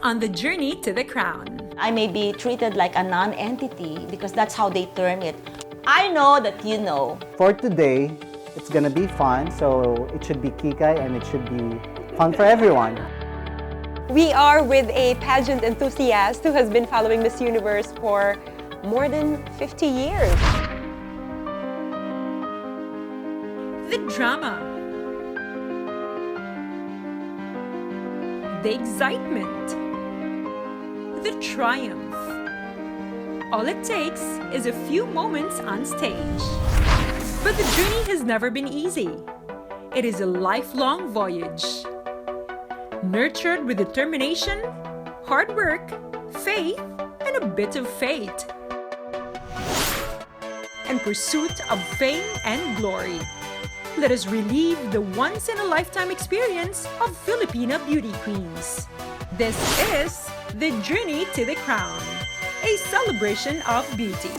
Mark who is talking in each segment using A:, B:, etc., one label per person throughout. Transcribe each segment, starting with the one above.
A: on the journey to the crown.
B: I may be treated like a non-entity because that's how they term it. I know that you know.
C: For today, it's gonna be fun, so it should be kikay and it should be fun for everyone.
D: We are with a pageant enthusiast who has been following Miss Universe for more than 50 years.
A: The drama, the excitement, the triumph. All it takes is a few moments on stage. But the journey has never been easy. It is a lifelong voyage. Nurtured with determination, hard work, faith, and a bit of fate. In pursuit of fame and glory. Let us relive the once-in-a-lifetime experience of Filipina beauty queens. This is the Journey to the Crown, a celebration of beauty.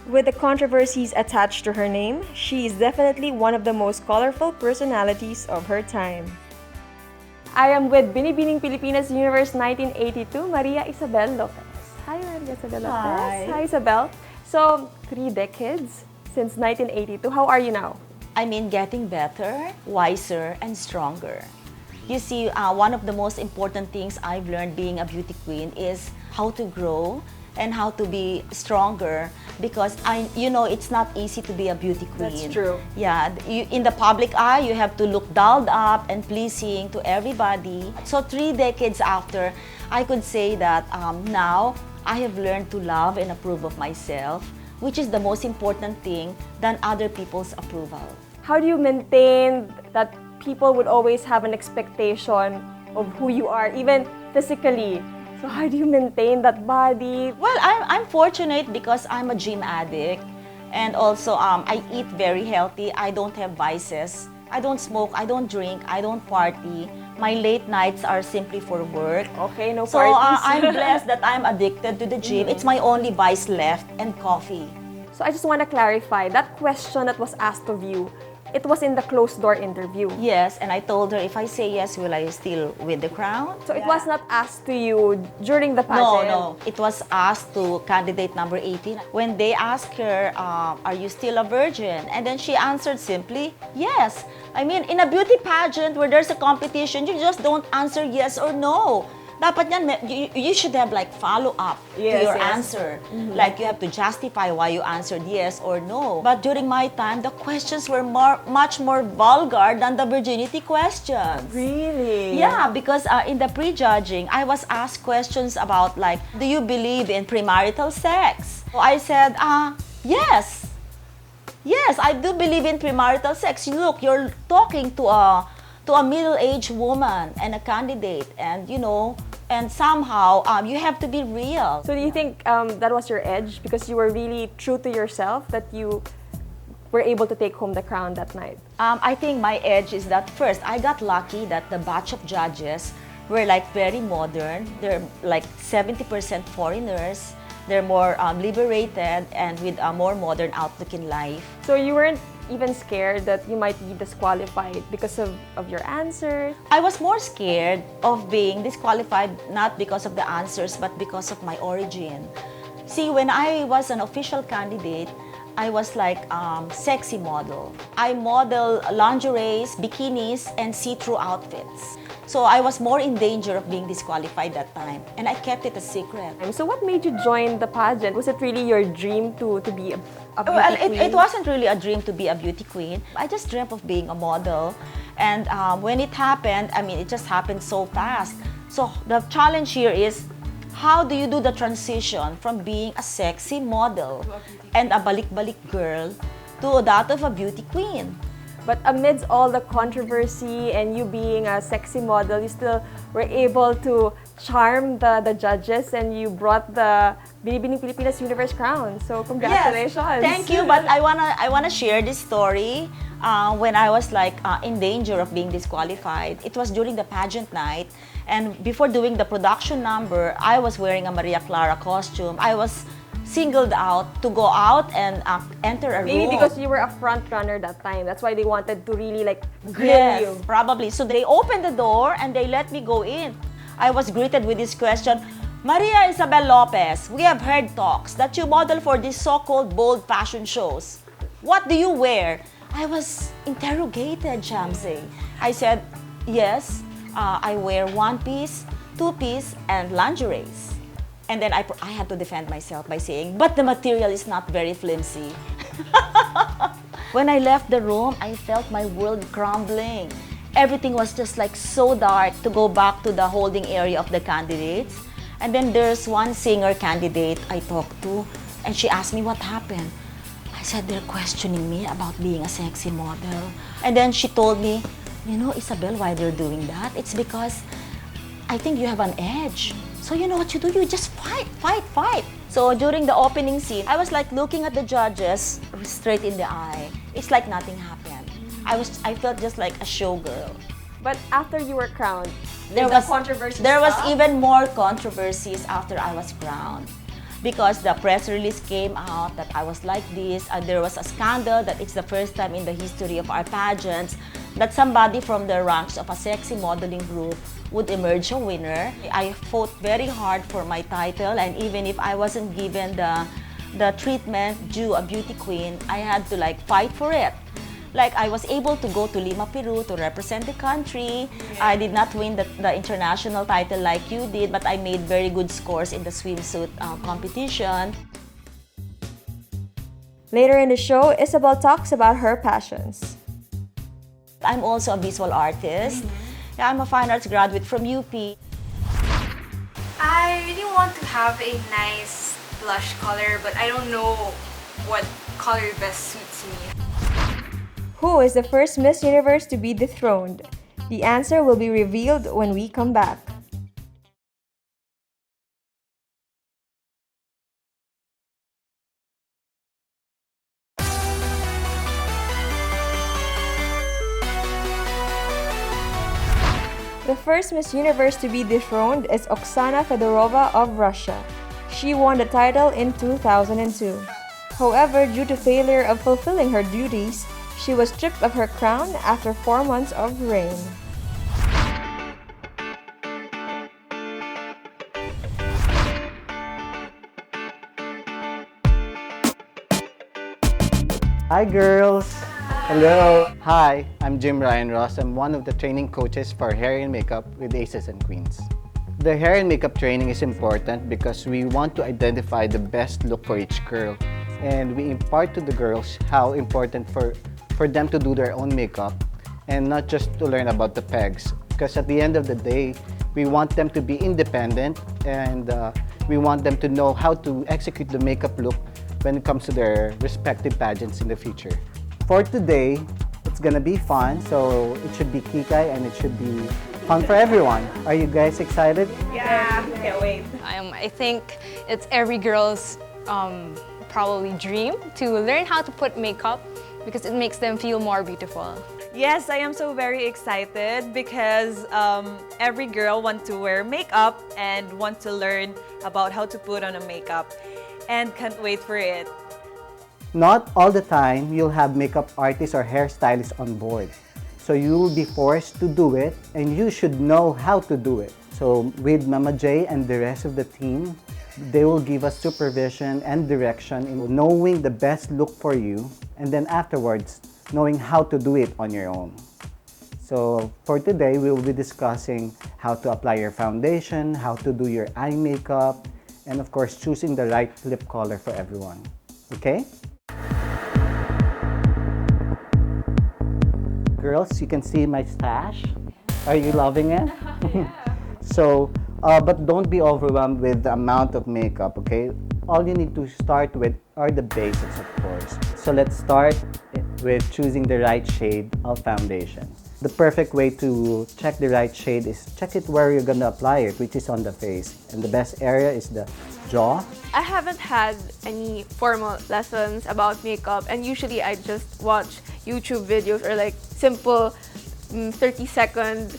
E: With the controversies attached to her name, she is definitely one of the most colorful personalities of her time. I am with Binibining Pilipinas Universe 1982, Maria Isabel Lopez. Hi, Maria Isabel Lopez.
B: Hi.
E: Isabel. So, 3 decades since 1982. How are you now?
B: I mean, getting better, wiser, and stronger. You see, one of the most important things I've learned being a beauty queen is how to grow and how to be stronger, because it's not easy to be a beauty queen.
E: That's true.
B: Yeah, in the public eye, you have to look dolled up and pleasing to everybody. So 3 decades after, I could say that now I have learned to love and approve of myself, which is the most important thing than other people's approval.
E: How do you maintain that people would always have an expectation of who you are, even physically? So how do you maintain that body?
B: Well, I'm fortunate because I'm a gym addict, and also I eat very healthy. I don't have vices. I don't smoke, I don't drink, I don't party. My late nights are simply for work.
E: Okay, no
B: So
E: parties.
B: I'm blessed that I'm addicted to the gym. It's my only vice left, and coffee.
E: So I just want to clarify, that question that was asked of you, it was in the closed-door interview.
B: Yes, and I told her, if I say yes, will I still win the crown?
E: So it was not asked to you during the pageant?
B: No. It was asked to candidate number 18. When they asked her, are you still a virgin? And then she answered simply, yes. I mean, in a beauty pageant where there's a competition, you just don't answer yes or no. Dapat yan, you should have like follow-up to your answer. Like you have to justify why you answered yes or no. But during my time, the questions were much more vulgar than the virginity questions.
E: Really?
B: Yeah, because in the prejudging, I was asked questions about like, do you believe in premarital sex? So I said, yes. Yes, I do believe in premarital sex. Look, you're talking to a middle-aged woman and a candidate, and and somehow you have to be real.
E: So do you think that was your edge because you were really true to yourself, that you were able to take home the crown that night?
B: I think my edge is that first, I got lucky that the batch of judges were like very modern. They're like 70% foreigners. They're more liberated and with a more modern outlook in life.
E: So you weren't even scared that you might be disqualified because of your answers?
B: I was more scared of being disqualified, not because of the answers, but because of my origin. See, when I was an official candidate, I was like sexy model. I model lingeries, bikinis, and see-through outfits. So I was more in danger of being disqualified that time, and I kept it a secret.
E: So what made you join the pageant? Was it really your dream to be a beauty queen?
B: It wasn't really a dream to be a beauty queen. I just dreamt of being a model, and when it happened, I mean, it just happened so fast. So the challenge here is, how do you do the transition from being a sexy model and a balik-balik girl to that of a beauty queen?
E: But amidst all the controversy and you being a sexy model, you still were able to charmed the judges and you brought the Binibining Pilipinas Universe crown. So congratulations.
B: Yes, thank you. But I wanna share this story. When I was like in danger of being disqualified, it was during the pageant night, and before doing the production number, I was wearing a Maria Clara costume. I was singled out to go out and enter a room.
E: Maybe because you were a front runner that time. That's why they wanted to really like grill
B: Yes,
E: you.
B: probably. So they opened the door and they let me go in. I was greeted with this question, Maria Isabel Lopez, we have heard talks that you model for these so-called bold fashion shows. What do you wear? I was interrogated, Shamsi. I said, yes, I wear one-piece, two-piece, and lingeries. And then I had to defend myself by saying, but the material is not very flimsy. When I left the room, I felt my world crumbling. Everything was just like so dark to go back to the holding area of the candidates. And then there's one singer candidate I talked to, and she asked me what happened. I said, they're questioning me about being a sexy model. And then she told me, you know, Isabel, why they're doing that? It's because I think you have an edge. So you know what you do? You just fight, fight, fight. So during the opening scene, I was like looking at the judges straight in the eye. It's like nothing happened. I felt just like a showgirl.
E: But after you were crowned,
B: There
E: did the
B: was
E: controversy
B: There was
E: stop?
B: even more controversies after I was crowned. Because the press release came out that I was like this, and there was a scandal that it's the first time in the history of our pageants that somebody from the ranks of a sexy modeling group would emerge a winner. I fought very hard for my title, and even if I wasn't given the treatment due a beauty queen, I had to like fight for it. Like I was able to go to Lima, Peru to represent the country. I did not win the international title like you did, but I made very good scores in the swimsuit competition.
E: Later in the show, Isabel talks about her passions.
B: I'm also a visual artist. Yeah, I'm a fine arts graduate from UP.
F: I really want to have a nice blush color, but I don't know what color best suits me.
E: Who is the first Miss Universe to be dethroned? The answer will be revealed when we come back. The first Miss Universe to be dethroned is Oksana Fedorova of Russia. She won the title in 2002. However, due to failure of fulfilling her duties, she was stripped of her crown after 4 months of reign.
C: Hi, girls. Hello. Hi, I'm Jim Ryan Ross. I'm one of the training coaches for hair and makeup with Aces and Queens. The hair and makeup training is important because we want to identify the best look for each girl. And we impart to the girls how important for them to do their own makeup and not just to learn about the pegs. Because at the end of the day, we want them to be independent and we want them to know how to execute the makeup look when it comes to their respective pageants in the future. For today, it's gonna be fun, so it should be kikai and it should be fun for everyone. Are you guys excited?
F: I think it's every girl's probably dream to learn how to put makeup because it makes them feel more beautiful.
G: Yes, I am so very excited because every girl wants to wear makeup and want to learn about how to put on a makeup and can't wait for it.
C: Not all the time you'll have makeup artists or hairstylists on board. So you will be forced to do it and you should know how to do it. So with Mama J and the rest of the team, they will give us supervision and direction in knowing the best look for you and then afterwards knowing how to do it on your own. So for today, we will be discussing how to apply your foundation, how to do your eye makeup, and of course choosing the right lip color for everyone. Okay? Girls, you can see my stash. Are you loving it? So, but don't be overwhelmed with the amount of makeup, okay? All you need to start with are the basics, of course. So let's start with choosing the right shade of foundation. The perfect way to check the right shade is check it where you're gonna apply it, which is on the face. And the best area is the jaw.
E: I haven't had any formal lessons about makeup, and usually I just watch YouTube videos or like simple 30-second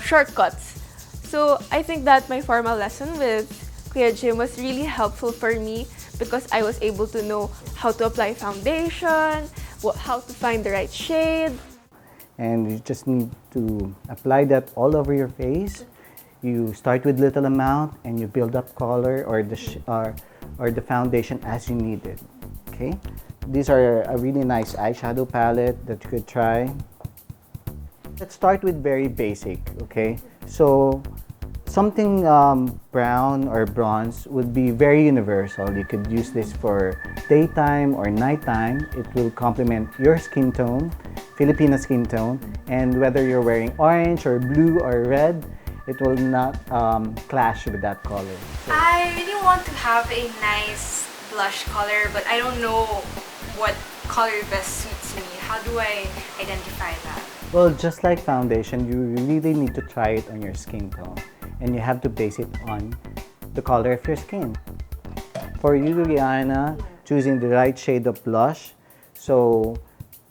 E: shortcuts. So I think that my formal lesson with Kuya Jim was really helpful for me because I was able to know how to apply foundation, how to find the right shade.
C: And you just need to apply that all over your face. You start with little amount and you build up color or the foundation as you need it. Okay? These are a really nice eyeshadow palette that you could try. Let's start with very basic, okay? So something brown or bronze would be very universal. You could use this for daytime or nighttime. It will complement your skin tone, Filipino skin tone, and whether you're wearing orange or blue or red, it will not clash with that color. So,
H: I really want to have a nice blush color, but I don't know what color best suits me. How do I identify that?
C: well, just like foundation, you really need to try it on your skin tone, and you have to base it on the color of your skin. For you, Rihanna, choosing the right shade of blush, so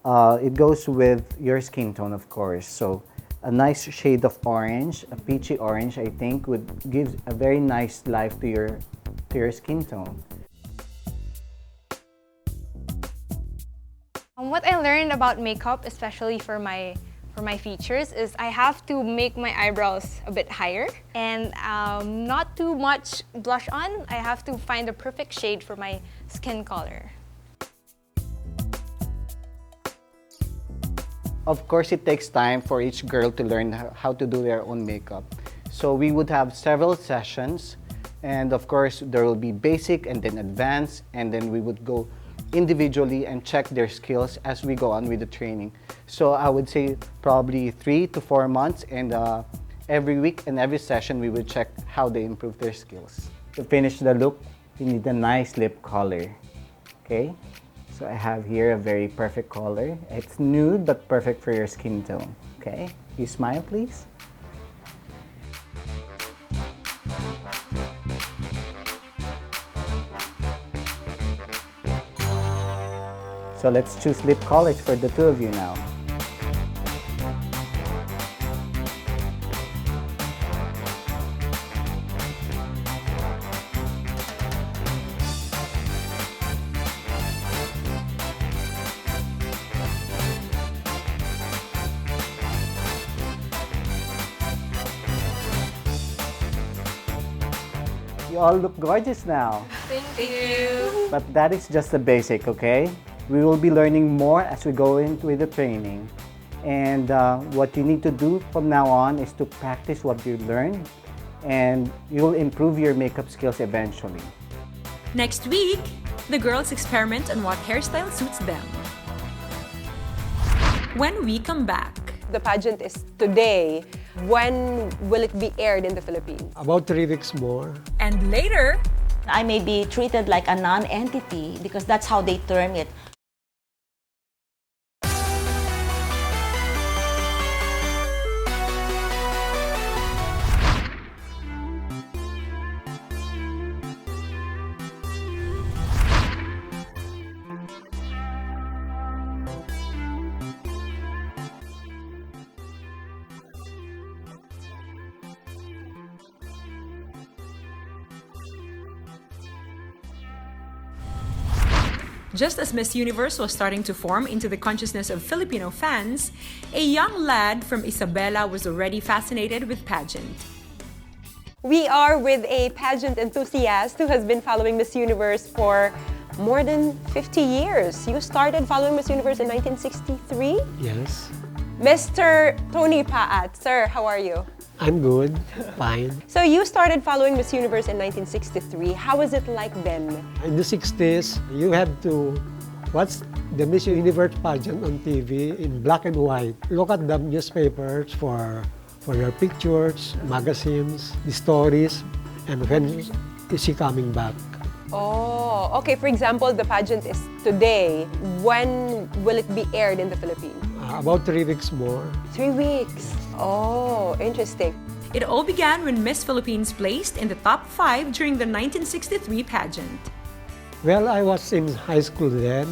C: it goes with your skin tone, of course. So a nice shade of orange, a peachy orange, I think, would give a very nice life to your skin tone.
F: What I learned about makeup, especially for my features, is I have to make my eyebrows a bit higher and not too much blush on. I have to find the perfect shade for my skin color.
C: Of course, it takes time for each girl to learn how to do their own makeup. So we would have several sessions, and of course, there will be basic and then advanced, and then we would go individually and check their skills as we go on with the training. So I would say probably 3 to 4 months, and every week and every session we would check how they improve their skills. To finish the look, you need a nice lip color. Okay? So I have here a very perfect color. It's nude but perfect for your skin tone. Okay? You smile, please. So let's choose lip colors for the two of you now. You all look gorgeous now.
H: Thank you.
C: But that is just the basic, okay? We will be learning more as we go into the training. And what you need to do from now on is to practice what you learn, and you'll improve your makeup skills eventually.
A: Next week, the girls experiment on what hairstyle suits them. When we come back,
D: The pageant is today. When will it be aired in the Philippines?
I: About 3 weeks more.
A: and later,
B: I may be treated like a non-entity because that's how they term it.
A: just as Miss Universe was starting to form into the consciousness of Filipino fans, a young lad from Isabela was already fascinated with pageant.
D: We are with a pageant enthusiast who has been following Miss Universe for more than 50 years. You started following Miss Universe in 1963?
I: Yes.
D: Mr. Tony Paat, sir, how are you?
I: I'm good. Fine.
D: So you started following Miss Universe in 1963. How was it like then?
I: In the 60s, you had to watch the Miss Universe pageant on TV in black and white. Look at the newspapers for your pictures, magazines, the stories, and when is she coming back?
D: Oh, okay. For example, the pageant is today. When will it be aired in the Philippines?
I: About 3 weeks more.
D: 3 weeks. Oh, interesting.
A: It all began when Miss Philippines placed in the top 5 during the 1963 pageant.
I: Well, I was in high school then,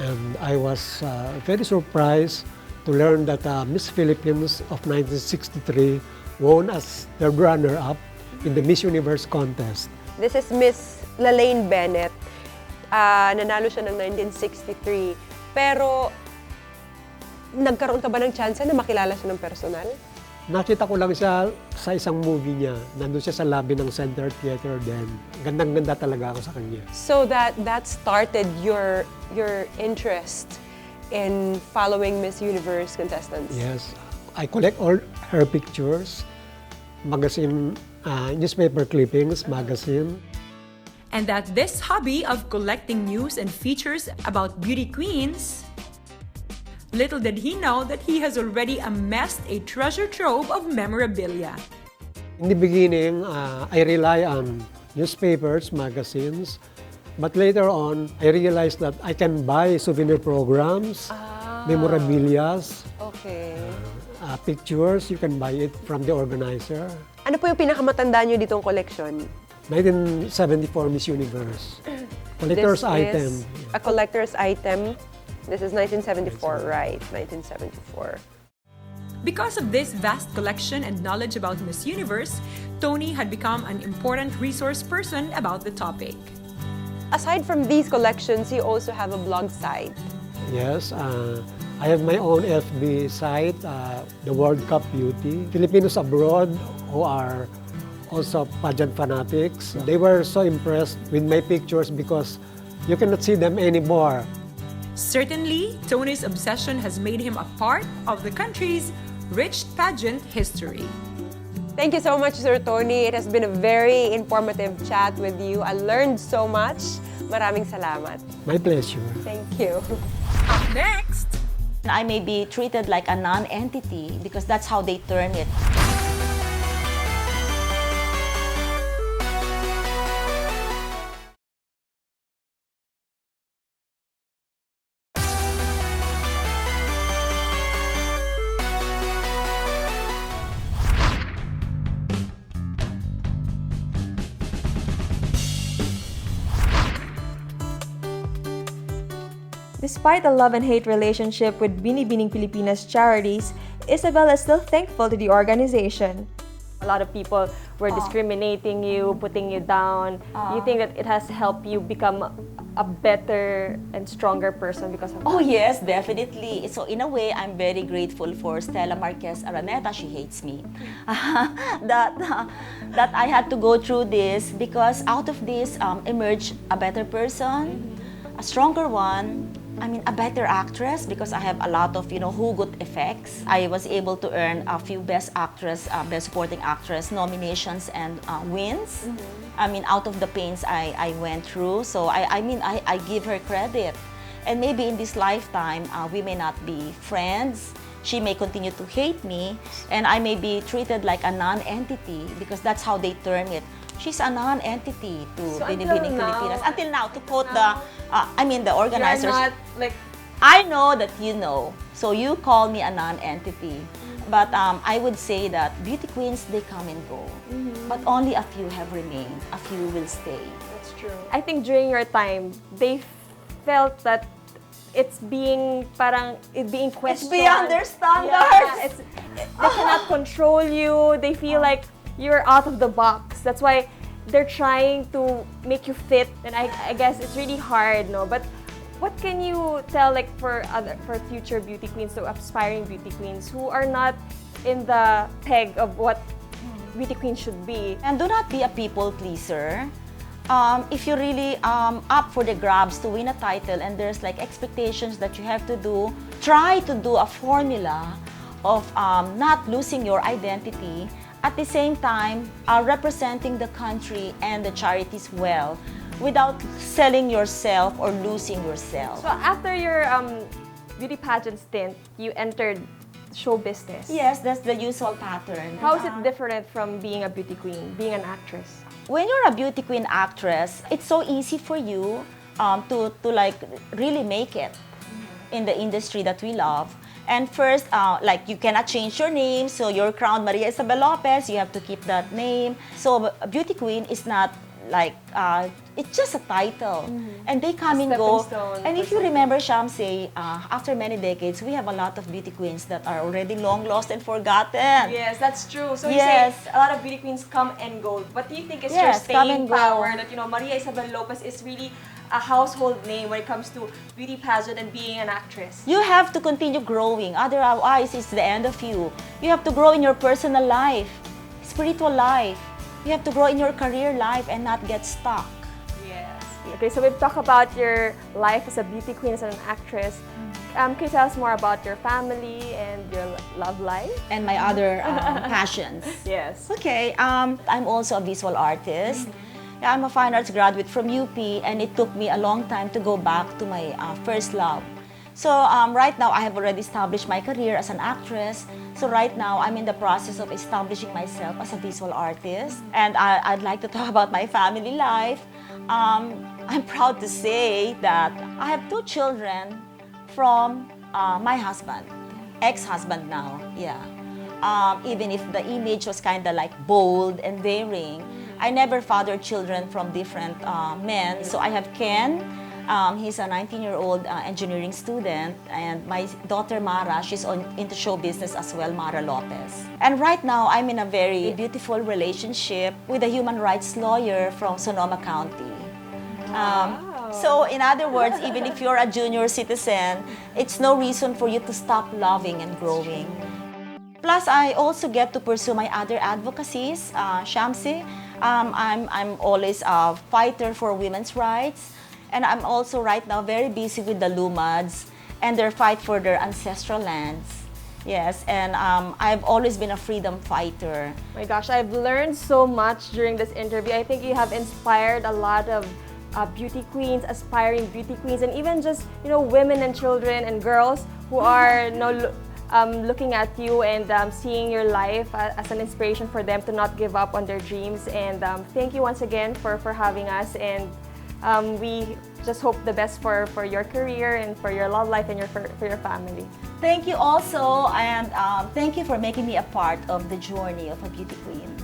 I: and I was very surprised to learn that Miss Philippines of 1963 won as the runner-up in the Miss Universe contest.
D: This is Miss Lalaine Bennett. Nanalo siya ng 1963. Pero, nagkaroon ka ba ng chance na makilala siya ng personal?
I: Nakita ko lang siya sa isang movie niya. Nandun siya sa lobby ng Center Theater then. Gandang-ganda talaga ako sa kanya.
D: So that started your interest in following Miss Universe contestants?
I: Yes. I collect all her pictures, magazine, newspaper clippings, magazine.
A: And that this hobby of collecting news and features about beauty queens, little did he know that he has already amassed a treasure trove of memorabilia.
I: In the beginning, I rely on newspapers, magazines, but later on, I realized that I can buy souvenir programs, memorabilias,
D: Okay.
I: pictures, you can buy it from the organizer.
D: Ano po yung pinakamatanda nyo ditong collection?
I: 1974 Miss Universe. Collector's
D: This
I: item.
D: is a collector's item. This is 1974, right? 1974.
A: Because of this vast collection and knowledge about Miss Universe, Tony had become an important resource person about the topic.
D: Aside from these collections, you also have a blog site.
I: Yes, I have my own FB site, the World Cup Beauty. Filipinos abroad who are also pageant fanatics, they were so impressed with my pictures because you cannot see them anymore.
A: Certainly, Tony's obsession has made him a part of the country's rich pageant history.
D: Thank you so much, Sir Tony. It has been a very informative chat with you. I learned so much. Maraming salamat.
I: My pleasure.
D: Thank you.
A: Up next,
B: I may be treated like a non-entity because that's how they term it.
E: Despite a love and hate relationship with Binibining Pilipinas charities, Isabel is still thankful to the organization. A lot of people were discriminating you, putting you down. You think that it has helped you become a better and stronger person because of
B: Oh
E: that?
B: yes, definitely. So in a way, I'm very grateful for Stella Marquez Araneta. She hates me. that I had to go through this because out of this emerged a better person, a stronger one. I mean, a better actress because I have a lot of, hugot effects. I was able to earn a few Best Actress, Best Supporting Actress nominations and wins. I mean, out of the pains I went through. So, I give her credit. And maybe in this lifetime, we may not be friends. She may continue to hate me, and I may be treated like a non-entity because that's how they term it. She's a non-entity to Binibining Pilipinas. Until now, to quote the organizers.
E: You're not like
B: I know that you know, so you call me a non-entity. But I would say that beauty queens, they come and go. But only a few have remained. A few will stay.
E: that's true. I think during your time, they felt that it's being questioned.
B: It's beyond their standards.
E: Yeah, they cannot control you. They feel like you're out of the box. That's why they're trying to make you fit, and I guess it's really hard, no? But what can you tell, like, for future beauty queens, so aspiring beauty queens who are not in the peg of what beauty queens should be?
B: And do not be a people pleaser. If you're really up for the grabs to win a title and there's like expectations that you have to do, try to do a formula of not losing your identity, at the same time representing the country and the charities well without selling yourself or losing yourself.
E: So after your beauty pageant stint, you entered show business.
B: Yes, that's the usual pattern.
E: How is it different from being a beauty queen, being an actress?
B: When you're a beauty queen actress, it's so easy for you to like really make it in the industry that we love. And first, like you cannot change your name, so you're crowned Maria Isabel Lopez, you have to keep that name. So a beauty queen is not like, it's just a title. And they come and go. And if you remember, Shamsi, after many decades, we have a lot of beauty queens that are already long lost and forgotten.
E: Yes, that's true. So
B: Yes.
E: you say a lot of beauty queens come and go. What do you think is your
B: Yes, come
E: staying
B: and go.
E: power that, you know, Maria Isabel Lopez is really a household name when it comes to beauty pageant and being an actress?
B: You have to continue growing, otherwise it's the end of you. You have to grow in your personal life, spiritual life. You have to grow in your career life and not get stuck.
E: Yes. Okay, so we've talked about your life as a beauty queen, as an actress. Can you tell us more about your family and your love life?
B: And my other passions.
E: Yes.
B: Okay, I'm also a visual artist. Yeah, I'm a fine arts graduate from UP, and it took me a long time to go back to my first love. So right now, I have already established my career as an actress. So right now, I'm in the process of establishing myself as a visual artist. And I'd like to talk about my family life. I'm proud to say that I have 2 children from my husband, ex-husband now, yeah. Even if the image was kind of like bold and daring, I never fathered children from different men. So I have Ken. He's a 19-year-old engineering student, and my daughter Mara, she's into show business as well, Mara Lopez. And right now, I'm in a very beautiful relationship with a human rights lawyer from Sonoma County. So in other words, even if you're a junior citizen, it's no reason for you to stop loving and growing. Plus, I also get to pursue my other advocacies, Shamsi. I'm always a fighter for women's rights. And I'm also right now very busy with the Lumads and their fight for their ancestral lands. Yes, and I've always been a freedom fighter.
E: My gosh, I've learned so much during this interview. I think you have inspired a lot of beauty queens, aspiring beauty queens, and even just, you know, women and children and girls who are, you know, looking at you and seeing your life as an inspiration for them to not give up on their dreams. And thank you once again for having us. And we just hope the best for your career and for your love life and for your family.
B: Thank you also, and thank you for making me a part of the journey of a beauty queen.